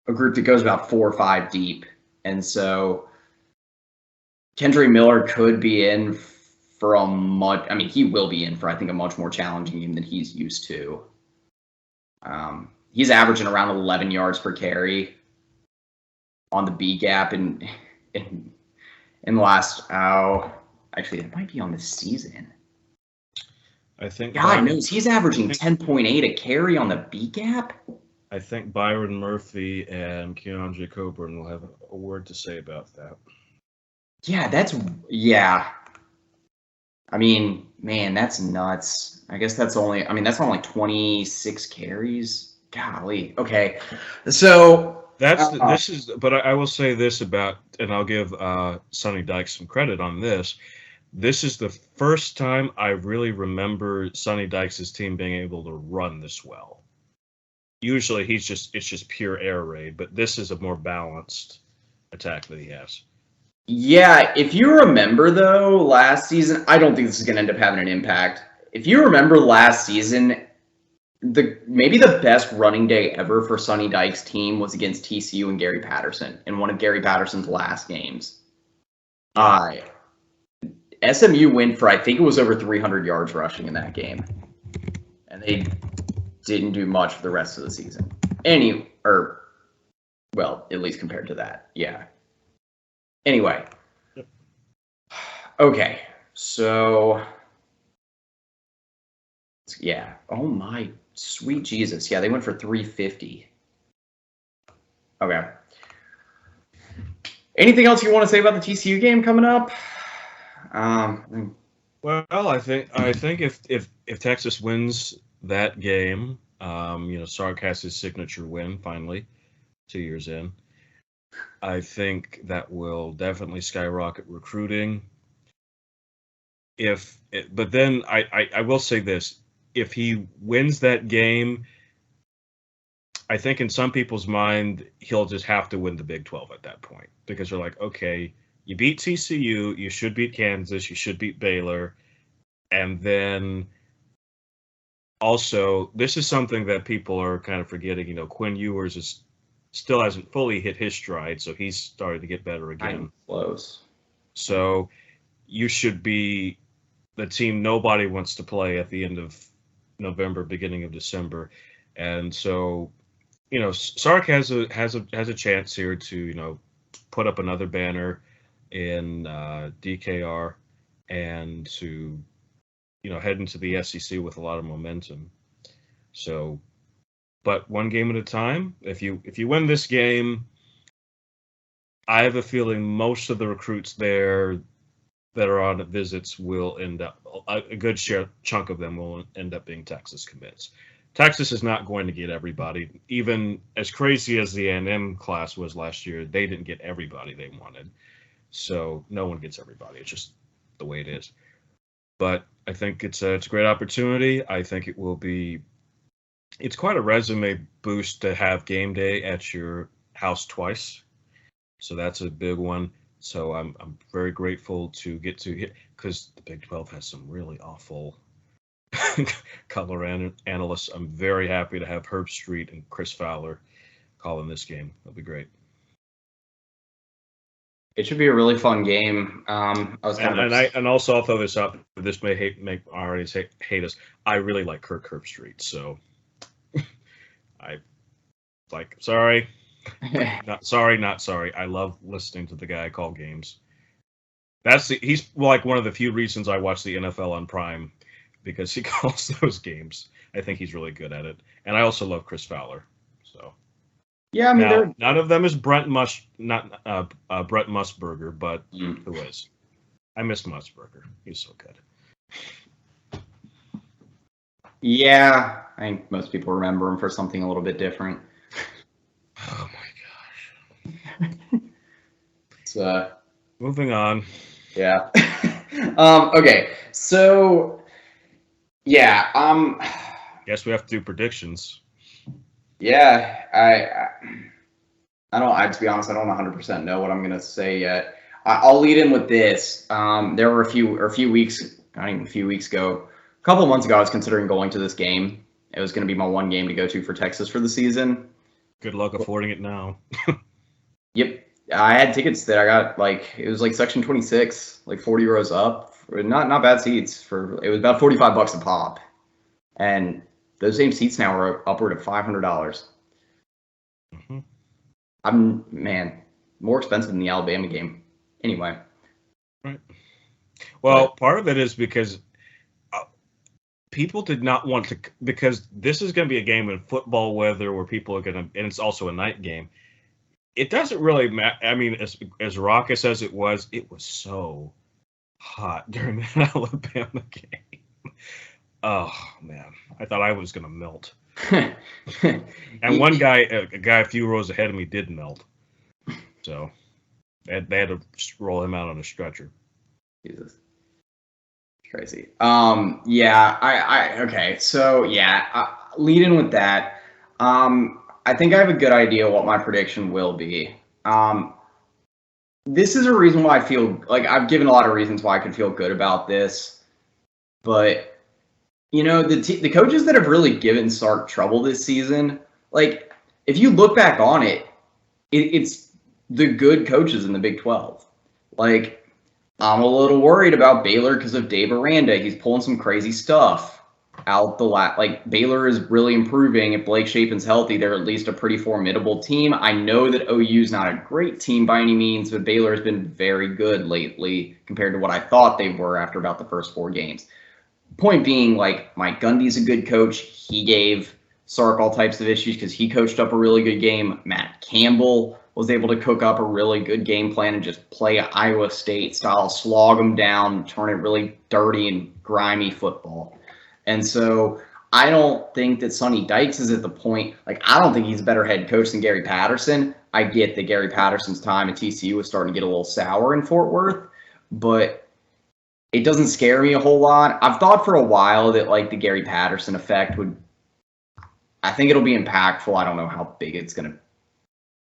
a group that goes about 4 or 5 deep. And so Kendre Miller could be in for he will be in for, I think, a much more challenging game than he's used to. He's averaging around 11 yards per carry on the B gap in the last, actually, it might be on the season. I think God knows he's averaging 10.8 a carry on the B gap. I think Byron Murphy and Keandre Coburn will have a word to say about that. Yeah. I mean, man, that's nuts. I guess that's only like 26 carries. Golly. Okay. So but I will say this about, and I'll give Sonny Dykes some credit on this. This is the first time I really remember Sonny Dykes' team being able to run this well. Usually it's just pure air raid, but this is a more balanced attack that he has. Yeah, if you remember, though, last season, I don't think this is going to end up having an impact. If you remember last season, maybe the best running day ever for Sonny Dykes' team was against TCU and Gary Patterson in one of Gary Patterson's last games. SMU went for, I think it was over 300 yards rushing in that game. And they didn't do much for the rest of the season. At least compared to that. Yeah. Anyway. Okay. So, yeah. Oh my sweet Jesus. Yeah, they went for 350. Okay. Anything else you want to say about the TCU game coming up? Well, I think if Texas wins that game, Sark has his signature win finally, 2 years in. I think that will definitely skyrocket recruiting. But then I will say this: if he wins that game, I think in some people's mind he'll just have to win the Big 12 at that point, because they're like, okay, you beat TCU, you should beat Kansas, you should beat Baylor, and then also this is something that people are kind of forgetting. Quinn Ewers still hasn't fully hit his stride, so he's started to get better again. I'm close. So you should be the team nobody wants to play at the end of November, beginning of December, and so Sark has a chance here to put up another banner in DKR and to head into the SEC with a lot of momentum. So, but one game at a time. If you win this game, I have a feeling most of the recruits there that are on visits will end up, a good chunk of them will end up being Texas commits. Texas is not going to get everybody. Even as crazy as the A&M class was last year, they didn't get everybody they wanted. So no one gets everybody. It's just the way it is. But I think it's a great opportunity. I think it's quite a resume boost to have game day at your house twice. So that's a big one. So I'm very grateful to get to hit, because the Big 12 has some really awful color analysts. I'm very happy to have Herb Street and Chris Fowler calling this game. That'll be great. It should be a really fun game. And also I'll throw this out. This may make already hate us. I really like Kirk Herbstreit, so sorry. Not sorry. I love listening to the guy call games. He's like one of the few reasons I watch the NFL on Prime. because he calls those games. I think he's really good at it. And I also love Chris Fowler. So Yeah, I mean, now, none of them is Brent Musburger, but who is? I miss Musburger. He's so good. Yeah, I think most people remember him for something a little bit different. Oh my gosh. So, moving on. Yeah. Okay. So, yeah. Guess we have to do predictions. Yeah. I don't. To be honest, I don't 100% know what I'm gonna say yet. I'll lead in with this. There were a few weeks, not even a few weeks ago, a couple of months ago, I was considering going to this game. It was going to be my one game to go to for Texas for the season. Good luck affording it now. Yep. I had tickets that I got, it was like section 26, like 40 rows up. Not bad seats. It was about $45 a pop. And those same seats now are upward of $500. Man, more expensive than the Alabama game. Anyway. Right. Well, part of it is because people did not want to, because this is going to be a game in football weather where people are going to, and it's also a night game. It doesn't really matter. I mean, as raucous as it was so hot during that Alabama game. Oh man, I thought I was going to melt. And one guy, a guy a few rows ahead of me, did melt. So they had to roll him out on a stretcher. Jesus. Crazy. Yeah, okay. So yeah, lead in with that. I think I have a good idea what my prediction will be. This is a reason why I feel like I've given a lot of reasons why I could feel good about this, but the coaches that have really given Sark trouble this season, like if you look back on it, it's the good coaches in the Big 12. Like I'm a little worried about Baylor because of Dave Aranda. He's pulling some crazy stuff out the Baylor is really improving. If Blake Shapen's healthy, they're at least a pretty formidable team. I know that OU's not a great team by any means, but Baylor has been very good lately compared to what I thought they were after about the first 4 games. Point being, Mike Gundy's a good coach. He gave Sark all types of issues because he coached up a really good game. Matt Campbell was able to cook up a really good game plan and just play Iowa State style, slog them down, turn it really dirty and grimy football. And so I don't think that Sonny Dykes is at the point, I don't think he's a better head coach than Gary Patterson. I get that Gary Patterson's time at TCU was starting to get a little sour in Fort Worth, but it doesn't scare me a whole lot. I've thought for a while that the Gary Patterson effect I think it'll be impactful. I don't know how big it's going to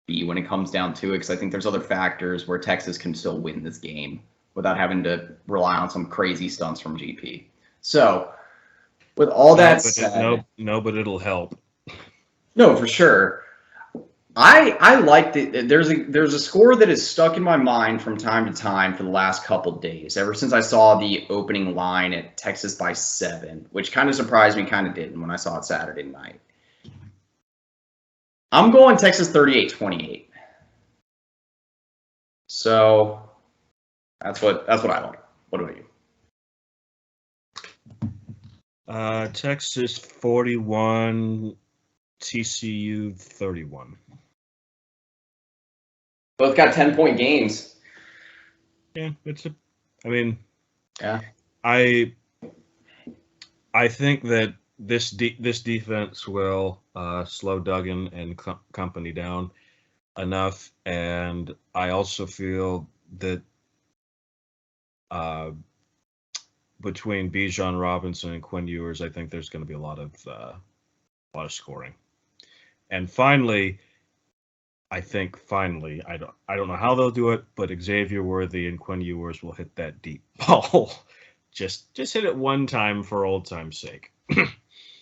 be when it comes down to it, because I think there's other factors where Texas can still win this game without having to rely on some crazy stunts from GP. So with all that said, but it'll help. No, for sure. I like that. There's a score that is stuck in my mind from time to time for the last couple days, ever since I saw the opening line at Texas by 7, which kind of surprised me, kind of didn't when I saw it Saturday night. I'm going Texas 38-28. So that's what I like. What about you? Texas 41, TCU 31. Both got 10-point games. Yeah, yeah. I think that this defense will slow Duggan and company down enough, and I also feel that between Bijan Robinson and Quinn Ewers, I think there's going to be a lot of scoring. And finally, I don't know how they'll do it, but Xavier Worthy and Quinn Ewers will hit that deep ball. just hit it one time for old time's sake.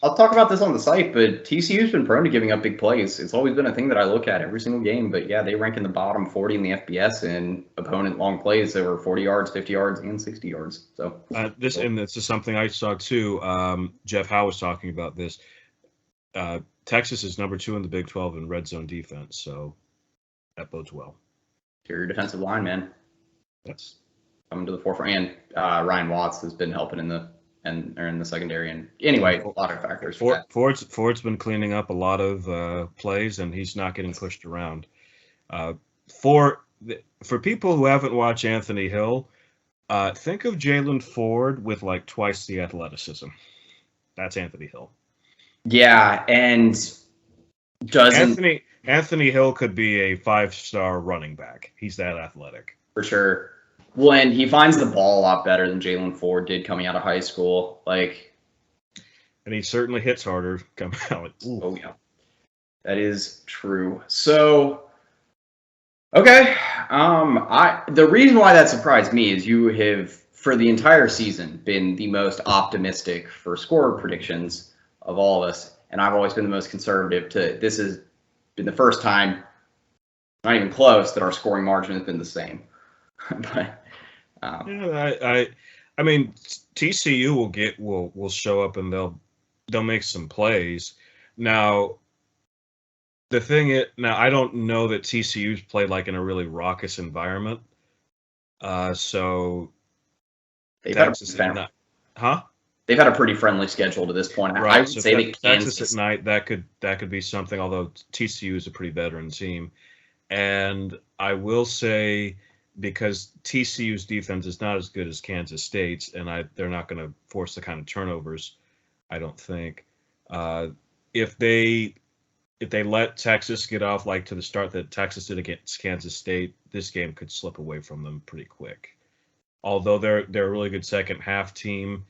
I'll talk about this on the site, but TCU's been prone to giving up big plays. It's always been a thing that I look at every single game. But yeah, they rank in the bottom 40 in the FBS in opponent long plays that were 40 yards, 50 yards, and 60 yards. So and this is something I saw too. Jeff Howe was talking about this. Texas is number 2 in the Big 12 in red zone defense, so that bodes well. Your defensive line, man. That's coming to the forefront. And Ryan Watts has been helping in the and or in the secondary. And anyway, a lot of factors. Ford's been cleaning up a lot of plays, and he's not getting pushed around. For people who haven't watched Anthony Hill, think of Jalen Ford with like twice the athleticism. That's Anthony Hill. Yeah, and Anthony Hill could be a 5-star running back. He's that athletic. For sure. When he finds the ball a lot better than Jalen Ford did coming out of high school. And he certainly hits harder coming out. Ooh. Oh, yeah. That is true. So, okay. The reason why that surprised me is you have, for the entire season, been the most optimistic for score predictions of all of us. And I've always been the most conservative. This has been the first time, not even close, that our scoring margin has been the same. But I mean, TCU will show up and they'll make some plays. Now, the thing is, I don't know that TCU's played like in a really raucous environment. So they've Texas had They've had a pretty friendly schedule to this point. Right. I would say they Texas at night, that could be something, although TCU is a pretty veteran team. And I will say, because TCU's defense is not as good as Kansas State's, and they're not going to force the kind of turnovers, I don't think. If they let Texas get off like to the start that Texas did against Kansas State, this game could slip away from them pretty quick. Although they're a really good second half team,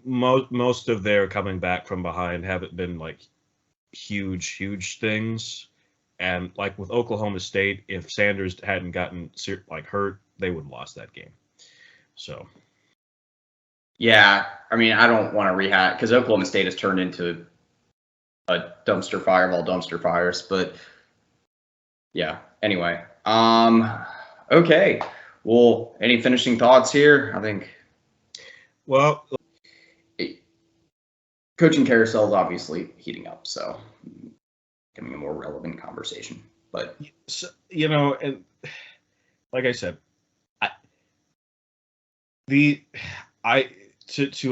most of their coming back from behind haven't been like huge things. And like with Oklahoma State, if Sanders hadn't gotten hurt, they would have lost that game. So, yeah, I mean, I don't want to rehash because Oklahoma State has turned into a dumpster fire of all dumpster fires. But yeah, anyway, okay. Well, any finishing thoughts here? I think. Well, coaching carousel is obviously heating up, so becoming a more relevant conversation. But and like I said, to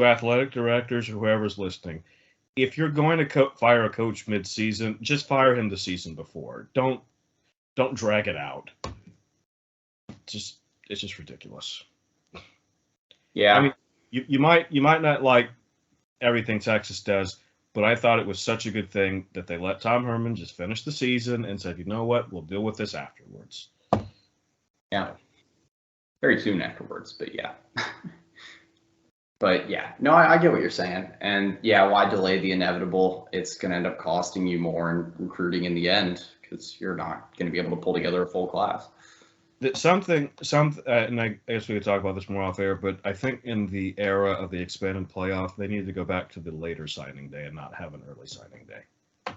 athletic directors or whoever's listening, if you're going to fire a coach mid-season, just fire him the season before. Don't drag it out. It's just ridiculous. Yeah. I mean, you might not like everything Texas does, but I thought it was such a good thing that they let Tom Herman just finish the season and said, you know what, we'll deal with this afterwards. Yeah. Very soon afterwards, but yeah. But yeah, no, I get what you're saying. And yeah, why delay the inevitable? It's going to end up costing you more in recruiting in the end because you're not going to be able to pull together a full class. And I guess we could talk about this more off air, but I think in the era of the expanded playoff, they need to go back to the later signing day and not have an early signing day.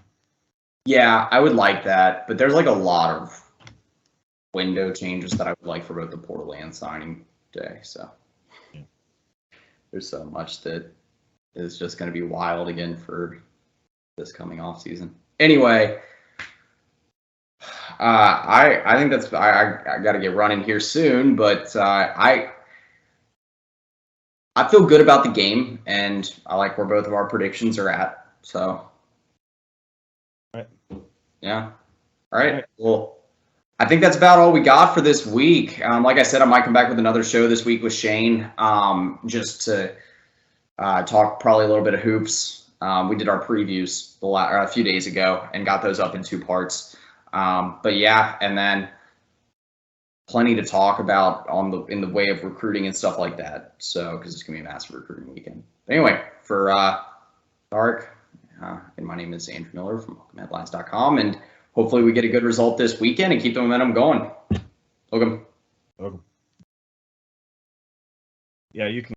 Yeah, I would like that, but there's like a lot of window changes that I would like for both the portal and signing day. So yeah. There's so much that is just going to be wild again for this coming off season. Anyway. I think that's I got to get running here soon, but I feel good about the game, and I like where both of our predictions are at. So, all right. Yeah, all right. Well, I think that's about all we got for this week. Like I said, I might come back with another show this week with Shane, just to talk probably a little bit of hoops. We did our previews a few days ago and got those up in 2 parts. But yeah, and then plenty to talk about in the way of recruiting and stuff like that. So, because it's gonna be a massive recruiting weekend. But anyway, for Tarik, and my name is Andrew Miller from Hook'emHeadlines.com, and hopefully we get a good result this weekend and keep the momentum going. Hook'em. Yeah, you can.